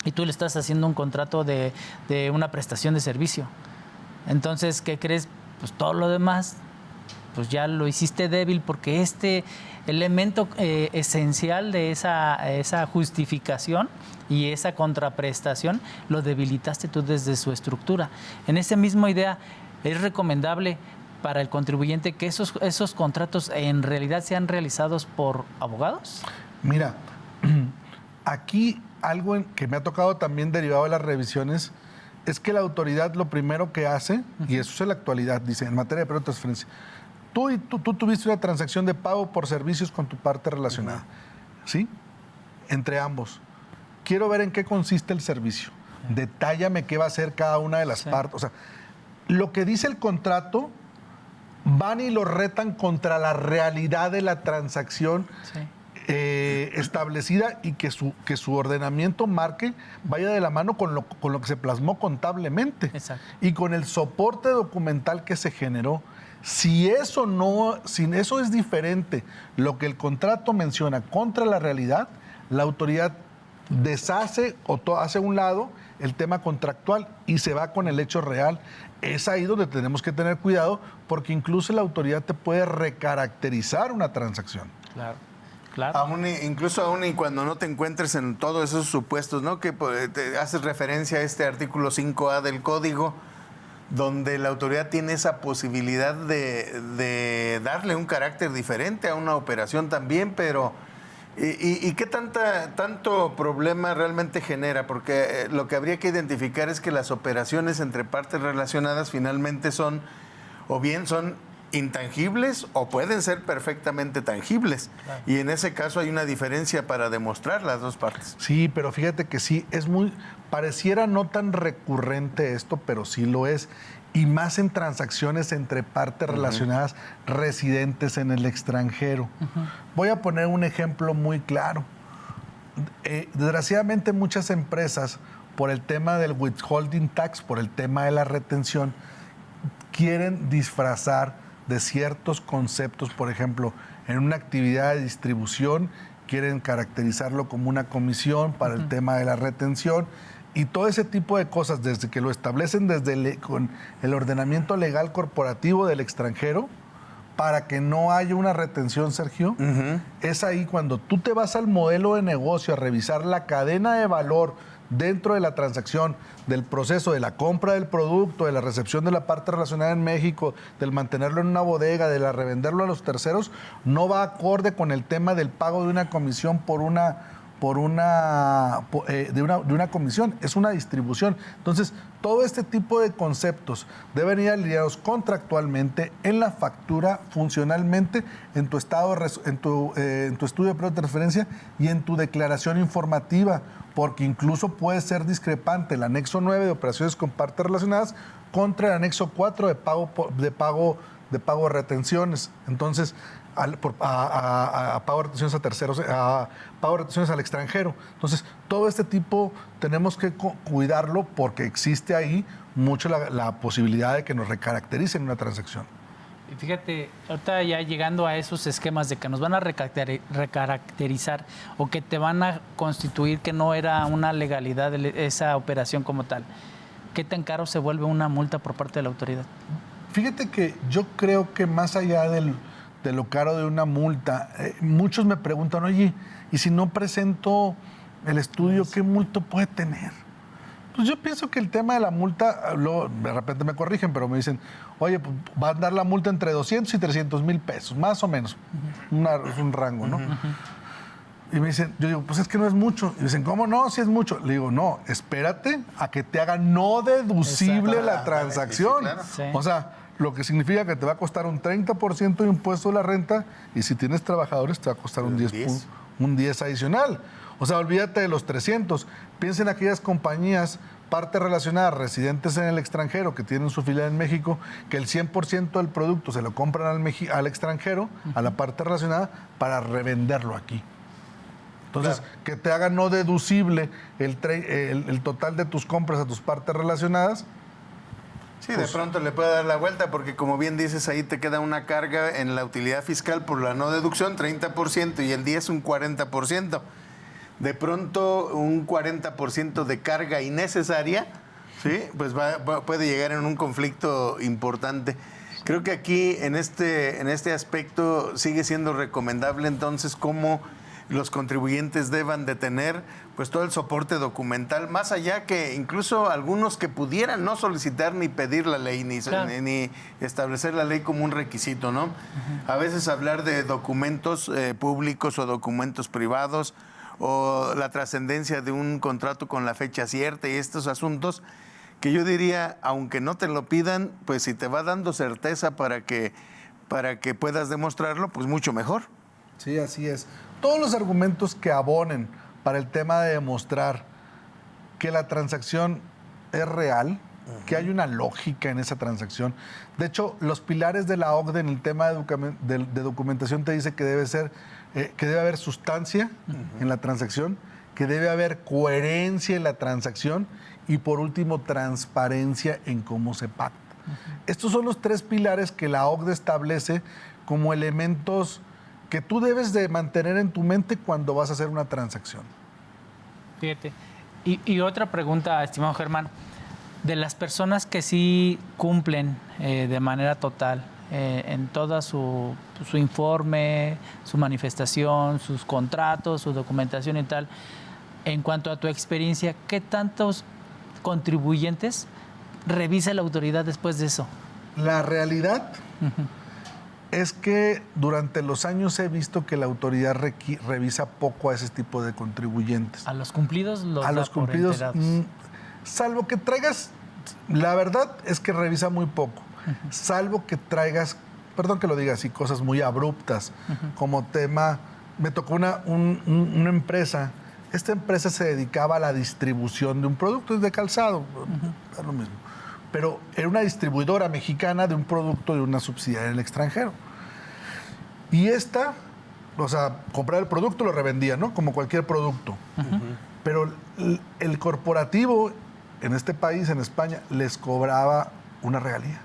Speaker 2: y tú le estás haciendo un contrato de una prestación de servicio. Entonces, ¿qué crees? Pues todo lo demás, pues ya lo hiciste débil porque este elemento esencial de esa justificación y esa contraprestación lo debilitaste tú desde su estructura. En esa misma idea, es recomendable para el contribuyente que esos contratos en realidad sean realizados por abogados.
Speaker 4: Mira, aquí algo que me ha tocado también derivado de las revisiones es que la autoridad lo primero que hace, y eso es en la actualidad, dice, en materia de periodo de transferencia, tú tuviste una transacción de pago por servicios con tu parte relacionada, ¿sí? Entre ambos. Quiero ver en qué consiste el servicio. Detállame qué va a hacer cada una de las partes. O sea, lo que dice el contrato, van y lo retan contra la realidad de la transacción establecida y que su ordenamiento vaya de la mano con lo que se plasmó contablemente.
Speaker 2: Exacto.
Speaker 4: Y con el soporte documental que se generó. Si eso es diferente lo que el contrato menciona contra la realidad, la autoridad deshace o hace a un lado el tema contractual y se va con el hecho real. Es ahí donde tenemos que tener cuidado porque incluso la autoridad te puede recaracterizar una transacción.
Speaker 2: Claro. Claro.
Speaker 3: Incluso aún y cuando no te encuentres en todos esos supuestos, ¿no? Que te haces referencia a este artículo 5A del Código, donde la autoridad tiene esa posibilidad de darle un carácter diferente a una operación también, pero ¿y qué tanto problema realmente genera? Porque lo que habría que identificar es que las operaciones entre partes relacionadas finalmente son intangibles o pueden ser perfectamente tangibles. Claro. Y en ese caso hay una diferencia para demostrar las dos partes.
Speaker 4: Sí, pero fíjate que sí, pareciera no tan recurrente esto, pero sí lo es. Y más en transacciones entre partes relacionadas residentes en el extranjero. Voy a poner un ejemplo muy claro. Desgraciadamente muchas empresas, por el tema del withholding tax, por el tema de la retención, quieren disfrazar de ciertos conceptos, por ejemplo, en una actividad de distribución, quieren caracterizarlo como una comisión para el tema de la retención Y todo ese tipo de cosas, desde que lo establecen con el ordenamiento legal corporativo del extranjero, para que no haya una retención, Sergio, es ahí cuando tú te vas al modelo de negocio a revisar la cadena de valor dentro de la transacción, del proceso de la compra del producto, de la recepción de la parte relacionada en México, del mantenerlo en una bodega, de la revenderlo a los terceros, no va acorde con el tema del pago de una comisión de una comisión, es una distribución. Entonces, todo este tipo de conceptos deben ir alineados contractualmente en la factura, funcionalmente, en tu estado, en tu estudio de periodo de transferencia y en tu declaración informativa, porque incluso puede ser discrepante el anexo 9 de operaciones con partes relacionadas contra el anexo 4 de pago de retenciones. Entonces, a pago de retenciones a terceros, a pago de retenciones al extranjero. Entonces, todo este tipo tenemos que cuidarlo porque existe ahí mucho la posibilidad de que nos recaractericen una transacción.
Speaker 2: Y fíjate, ahorita ya llegando a esos esquemas de que nos van a recaracterizar o que te van a constituir que no era una legalidad esa operación como tal, ¿qué tan caro se vuelve una multa por parte de la autoridad?
Speaker 4: Fíjate que yo creo que más allá de lo caro de una multa, muchos me preguntan, oye, ¿y si no presento el estudio, qué multa puede tener? Pues yo pienso que el tema de la multa, de repente me corrigen, pero me dicen, oye, pues va a andar la multa entre 200 y 300 mil pesos, más o menos. Es un rango, ¿no? Y me dicen, yo digo, pues es que no es mucho. Y dicen, ¿cómo no? Si es mucho. Le digo, no, espérate a que te haga no deducible la transacción.
Speaker 3: Sí, claro.
Speaker 2: Sí.
Speaker 4: O sea, lo que significa que te va a costar un 30% de impuesto de la renta y si tienes trabajadores te va a costar un 10 adicional. O sea, olvídate de los 300. Piensa en aquellas compañías, parte relacionada, residentes en el extranjero, que tienen su filial en México, que el 100% del producto se lo compran al extranjero, a la parte relacionada, para revenderlo aquí. Entonces, claro, que te haga no deducible el total de tus compras a tus partes relacionadas.
Speaker 3: Sí, de pronto le puede dar la vuelta porque, como bien dices, ahí te queda una carga en la utilidad fiscal por la no deducción, 30%, y el 10 un 40%. De pronto, un 40% de carga innecesaria, ¿sí? Pues puede llegar en un conflicto importante. Creo que aquí, en este aspecto, sigue siendo recomendable entonces cómo los contribuyentes deban de tener pues todo el soporte documental, más allá que incluso algunos que pudieran no solicitar ni pedir la ley, ni establecer la ley como un requisito, ¿no? A veces hablar de documentos públicos o documentos privados o la trascendencia de un contrato con la fecha cierta y estos asuntos que yo diría, aunque no te lo pidan, pues si te va dando certeza para que puedas demostrarlo, pues mucho mejor.
Speaker 4: Sí, así es. Todos los argumentos que abonen para el tema de demostrar que la transacción es real, que hay una lógica en esa transacción. De hecho, los pilares de la OCDE en el tema de documentación te dice que debe haber sustancia en la transacción, que debe haber coherencia en la transacción y, por último, transparencia en cómo se pacta. Estos son los tres pilares que la OCDE establece como elementos que tú debes de mantener en tu mente cuando vas a hacer una transacción.
Speaker 2: Fíjate. Y otra pregunta, estimado Germán. De las personas que sí cumplen de manera total en toda su informe, su manifestación, sus contratos, su documentación y tal, en cuanto a tu experiencia, ¿qué tantos contribuyentes revisa la autoridad después de eso? La realidad es que durante los años he visto que la autoridad revisa poco a ese tipo de contribuyentes. ¿A los cumplidos los
Speaker 4: a
Speaker 2: da
Speaker 4: los
Speaker 2: por
Speaker 4: cumplidos,
Speaker 2: enterados?
Speaker 4: Salvo que traigas, la verdad es que revisa muy poco, salvo que traigas, perdón que lo diga así, cosas muy abruptas, como tema, me tocó una empresa, esta empresa se dedicaba a la distribución de un producto de calzado, es lo mismo, pero era una distribuidora mexicana de un producto de una subsidiaria en el extranjero. Y esta, o sea, compraba el producto, lo revendía, ¿no? Como cualquier producto. Pero el corporativo en este país, en España, les cobraba una regalía.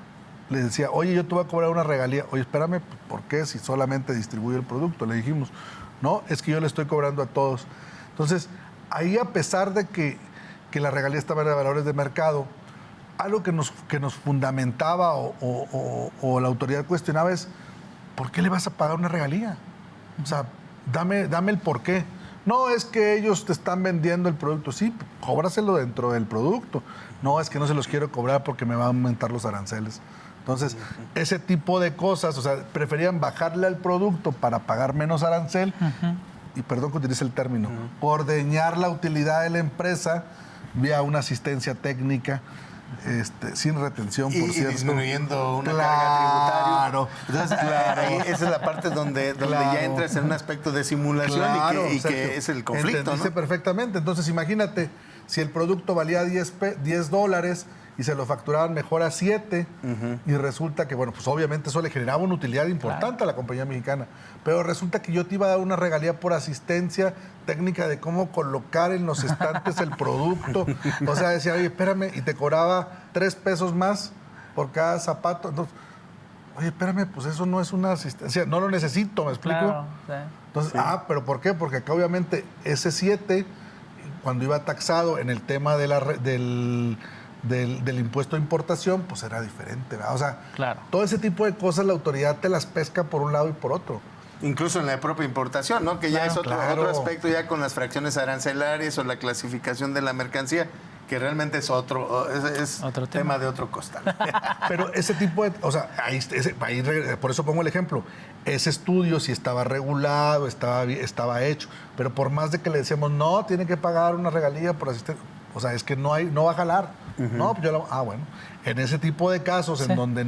Speaker 4: Les decía, oye, yo te voy a cobrar una regalía. Oye, espérame, ¿por qué? Si solamente distribuye el producto. Le dijimos, no, es que yo le estoy cobrando a todos. Entonces, ahí a pesar de que que la regalía estaba en valores de mercado, algo que nos fundamentaba o la autoridad cuestionaba es, ¿por qué le vas a pagar una regalía? O sea, dame el por qué. No, es que ellos te están vendiendo el producto. Sí, cóbraselo dentro del producto. No, es que no se los quiero cobrar porque me van a aumentar los aranceles. Entonces, ese tipo de cosas, o sea, preferían bajarle al producto para pagar menos arancel, y perdón que utilice el término, ordeñar la utilidad de la empresa vía una asistencia técnica, sin retención, por cierto.
Speaker 3: Y disminuyendo una carga tributaria. Entonces, ahí esa es la parte donde ya entras en un aspecto de simulación y que es el conflicto,
Speaker 4: entendiste,
Speaker 3: ¿no?
Speaker 4: perfectamente. Entonces, imagínate, si el producto valía $10 y se lo facturaban mejor a 7, y resulta que, bueno, pues obviamente eso le generaba una utilidad importante a la compañía mexicana, pero resulta que yo te iba a dar una regalía por asistencia técnica de cómo colocar en los estantes el producto. O sea, decía, oye, espérame, y te cobraba $3 más por cada zapato. Entonces, oye, espérame, pues eso no es una asistencia, no lo necesito, ¿me explico?
Speaker 2: Claro, sí.
Speaker 4: Entonces, ¿pero por qué? Porque acá obviamente ese 7, cuando iba taxado en el tema de del impuesto de importación, pues era diferente, ¿verdad? O sea,
Speaker 2: Claro.
Speaker 4: todo ese tipo de cosas la autoridad te las pesca por un lado y por otro.
Speaker 3: Incluso en la propia importación, ¿no? Que ya es otro aspecto, ya con las fracciones arancelarias o la clasificación de la mercancía, que realmente es otro tema de otro costal.
Speaker 4: Pero ese tipo de... O sea, por eso pongo el ejemplo. Ese estudio sí estaba regulado, estaba hecho, pero por más de que le decíamos, no, tiene que pagar una regalía por asistencia, o sea, es que no va a jalar. No, pues bueno. En ese tipo de casos en donde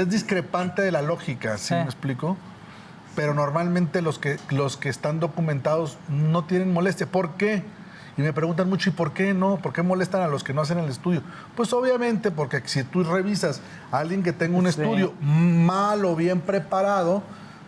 Speaker 4: es discrepante de la lógica, ¿sí me explico? Pero normalmente los que están documentados no tienen molestia. ¿Por qué? Y me preguntan mucho, ¿y por qué no? ¿Por qué molestan a los que no hacen el estudio? Pues obviamente porque si tú revisas a alguien que tenga un estudio mal o bien preparado,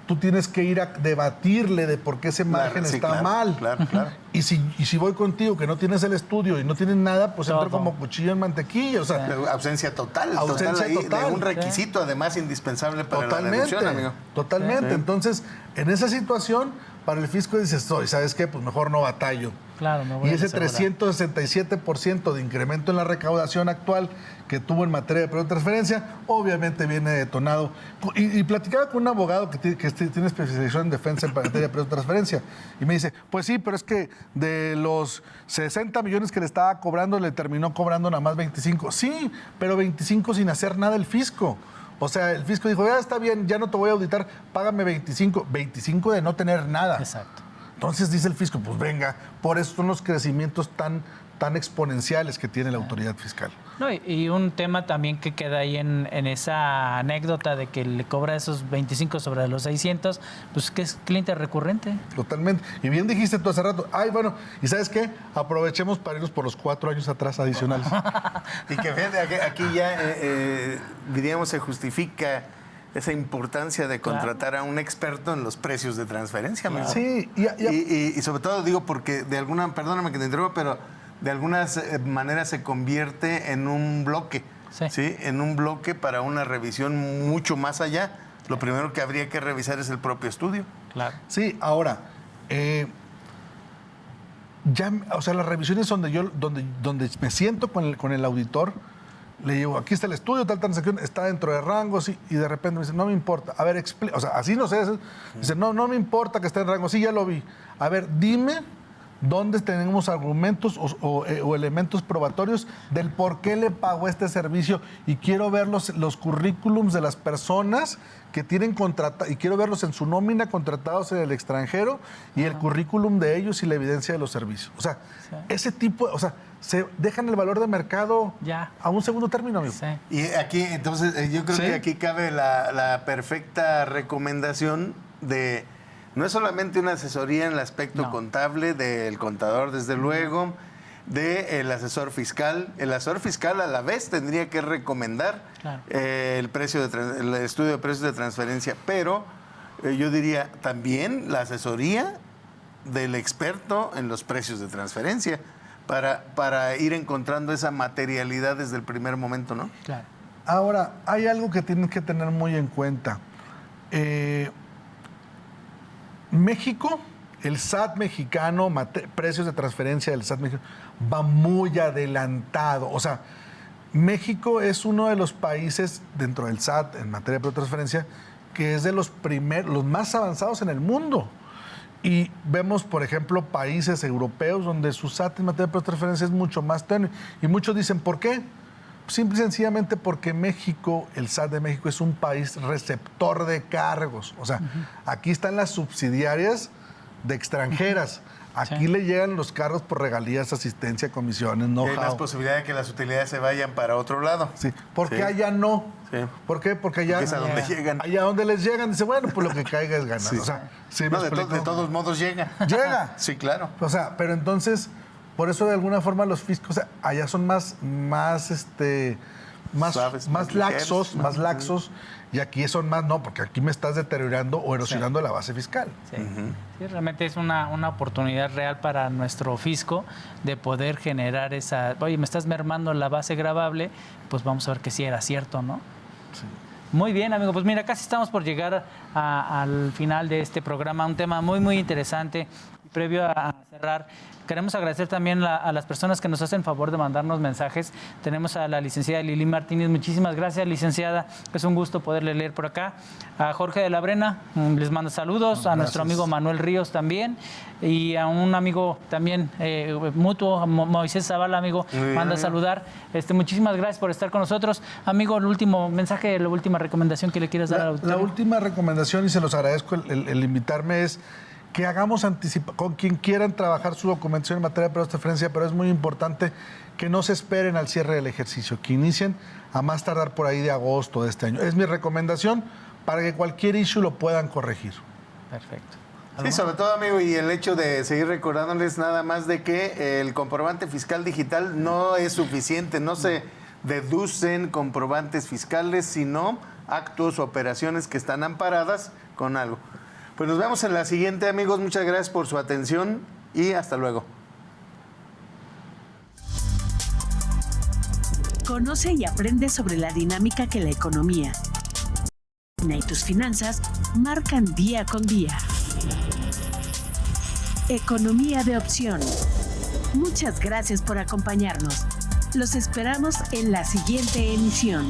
Speaker 4: tú tienes que ir a debatirle de por qué ese margen está mal.
Speaker 3: Claro.
Speaker 4: Y si voy contigo que no tienes el estudio y no tienes nada, pues entro como cuchillo en mantequilla. O sea,
Speaker 3: ausencia total
Speaker 4: total.
Speaker 3: de un requisito además indispensable para la reducción, amigo.
Speaker 4: Totalmente. Entonces, en esa situación, para el fisco dices, ¿sabes qué? Pues mejor no batallo.
Speaker 2: Claro, me voy
Speaker 4: Y
Speaker 2: a
Speaker 4: ese
Speaker 2: asegurar.
Speaker 4: 367% de incremento en la recaudación actual que tuvo en materia de producto de transferencia, obviamente viene detonado. Y platicaba con un abogado que tiene especialización en defensa en materia de producto de transferencia. Y me dice, pues sí, pero es que de los 60 millones que le estaba cobrando, le terminó cobrando nada más 25. Sí, pero 25 sin hacer nada el fisco. O sea, el fisco dijo, ya está bien, ya no te voy a auditar, págame 25. 25 de no tener nada.
Speaker 2: Exacto.
Speaker 4: Entonces dice el fisco, pues venga, por eso son los crecimientos tan exponenciales que tiene la autoridad fiscal.
Speaker 2: No, y un tema también que queda ahí en esa anécdota de que le cobra esos 25 sobre los 600, pues que es cliente recurrente.
Speaker 4: Totalmente. Y bien dijiste tú hace rato, bueno, ¿y sabes qué? Aprovechemos para irnos por los 4 años atrás adicionales.
Speaker 3: Y que fíjate, aquí ya, diríamos, se justifica esa importancia de contratar a un experto en los precios de transferencia. Claro.
Speaker 4: Sí.
Speaker 3: Y sobre todo digo porque perdóname que te interrumpa, pero de algunas maneras se convierte en un bloque, ¿sí? En un bloque para una revisión mucho más allá. Lo primero que habría que revisar es el propio estudio.
Speaker 2: Claro.
Speaker 4: Sí, ahora, las revisiones donde me siento con el auditor, le digo, aquí está el estudio, tal transacción, está dentro de rangos, y de repente me dice, no me importa. A ver, o sea, así no sé. Dice, no me importa que esté en rango. Sí, ya lo vi. A ver, dime dónde tenemos argumentos o elementos probatorios del por qué le pagó este servicio, y quiero ver los currículums de las personas que tienen contratados, y quiero verlos en su nómina contratados en el extranjero, y el currículum de ellos y la evidencia de los servicios. O sea, ese tipo, se dejan el valor de mercado a un segundo término, amigo.
Speaker 2: Sí.
Speaker 3: Y aquí, entonces, yo creo que aquí cabe la perfecta recomendación de... No es solamente una asesoría en el aspecto contable del contador, desde luego, del asesor fiscal. El asesor fiscal a la vez tendría que recomendar el estudio de precios de transferencia, pero yo diría también la asesoría del experto en los precios de transferencia para ir encontrando esa materialidad desde el primer momento, ¿no?
Speaker 2: Claro.
Speaker 4: Ahora, hay algo que tienes que tener muy en cuenta. México el SAT mexicano, precios de transferencia del SAT mexicano, va muy adelantado. O sea, México es uno de los países dentro del SAT en materia de transferencia que es de los más avanzados en el mundo. Y vemos, por ejemplo, países europeos donde su SAT en materia de transferencia es mucho más tenue. Y muchos dicen, ¿por qué? Simple y sencillamente porque México, el SAT de México, es un país receptor de cargos. O sea, aquí están las subsidiarias de extranjeras. Aquí le llegan los cargos por regalías, asistencia, comisiones,
Speaker 3: Y hay
Speaker 4: know-how.
Speaker 3: más posibilidad de que las utilidades se vayan para otro lado.
Speaker 4: Sí, porque
Speaker 3: Sí.
Speaker 4: allá no.
Speaker 3: Sí.
Speaker 4: ¿Por qué? Porque allá...
Speaker 3: Es a donde llegan.
Speaker 4: Allá donde les llegan, dice, bueno, pues lo que caiga es ganar.
Speaker 3: Sí.
Speaker 4: O sea, ¿sí me
Speaker 3: No, de
Speaker 4: explico?
Speaker 3: todos modos llega.
Speaker 4: Llega.
Speaker 3: Sí, claro.
Speaker 4: O sea, pero entonces, por eso de alguna forma los fiscos, o sea, allá son más
Speaker 3: Suaves,
Speaker 4: más
Speaker 3: ligeros,
Speaker 4: más laxos, y aquí son más, no, porque aquí me estás deteriorando o erosionando la base fiscal.
Speaker 2: Sí. Sí, realmente es una oportunidad real para nuestro fisco de poder generar esa... Oye, me estás mermando la base gravable, pues vamos a ver que sí era cierto, ¿no?
Speaker 4: Sí.
Speaker 2: Muy bien, amigo. Pues mira, casi estamos por llegar al final de este programa. Un tema muy, muy interesante. Previo a cerrar, queremos agradecer también a las personas que nos hacen favor de mandarnos mensajes. Tenemos a la licenciada Lili Martínez. Muchísimas gracias, licenciada. Es un gusto poderle leer por acá. A Jorge de la Brena, les manda saludos.
Speaker 4: Gracias.
Speaker 2: A nuestro amigo Manuel Ríos también. Y a un amigo también mutuo, Moisés Zavala, amigo, manda a saludar. Muchísimas gracias por estar con nosotros. Amigo, el último mensaje, la última recomendación que le quieras dar al auditorio.
Speaker 4: La última recomendación, y se los agradezco el invitarme, es que hagamos con quien quieran trabajar su documentación en materia de periodos de transferencia, pero es muy importante que no se esperen al cierre del ejercicio, que inicien a más tardar por ahí de agosto de este año. Es mi recomendación para que cualquier issue lo puedan corregir.
Speaker 2: Perfecto.
Speaker 3: Sí, sobre todo, amigo, y el hecho de seguir recordándoles nada más de que el comprobante fiscal digital no es suficiente, no se deducen comprobantes fiscales, sino actos o operaciones que están amparadas con algo. Pues nos vemos en la siguiente, amigos. Muchas gracias por su atención y hasta luego.
Speaker 1: Conoce y aprende sobre la dinámica que la economía y tus finanzas marcan día con día. Economía de opción. Muchas gracias por acompañarnos. Los esperamos en la siguiente emisión.